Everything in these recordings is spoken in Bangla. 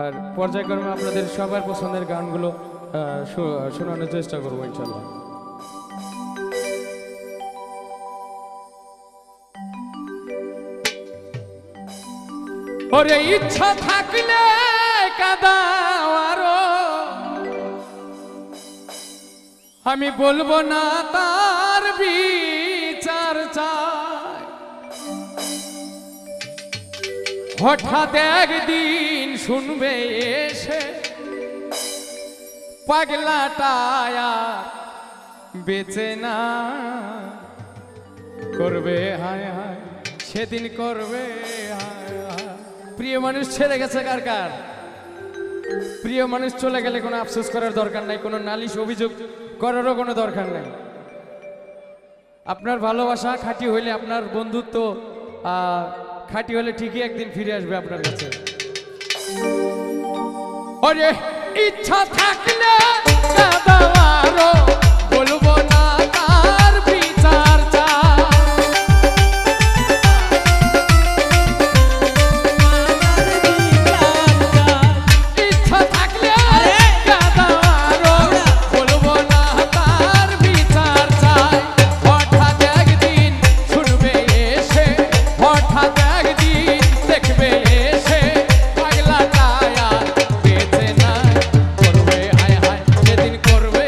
আর পর্যায়ক্রমে আপনাদের সবার পছন্দের গানগুলো শোনানোর চেষ্টা করবো ইনশাল্লাহ। ওরে ইচ্ছা থাকলে কাদাও আরো, আমি বলবো না তার বিচার চাই। হঠাৎ একদিন শুনবে এসে পাগলাটায়া বেঁচে না, করবে হায় হায় সেদিন করবে হায় হায়। প্রিয় মানুষ ছেড়ে গেছে কার কার? প্রিয় মানুষ চলে গেলে কোনো আফসোস করার দরকার নাই, কোনো নালিশ অভিযোগ করারও কোনো দরকার নাই। আপনার ভালোবাসা খাঁটি হইলে, আপনার বন্ধুত্ব খাঁটি হলে ঠিকই একদিন ফিরে আসবে আপনার কাছে। ওরে ইচ্ছা থাকলে কাদাও, বলবো না তার বিচার চাই। ইচ্ছা থাকলে কাদাও, বলবো না তার বিচার চাই। হঠাৎ একদিন শুনবে এসে, হঠাৎ একদিন দেখবে এসে পাগলাটায়া বেঁচে নাই, করবে হায় হায় সেদিন করবে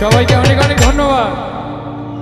সবাইকে অনেক অনেক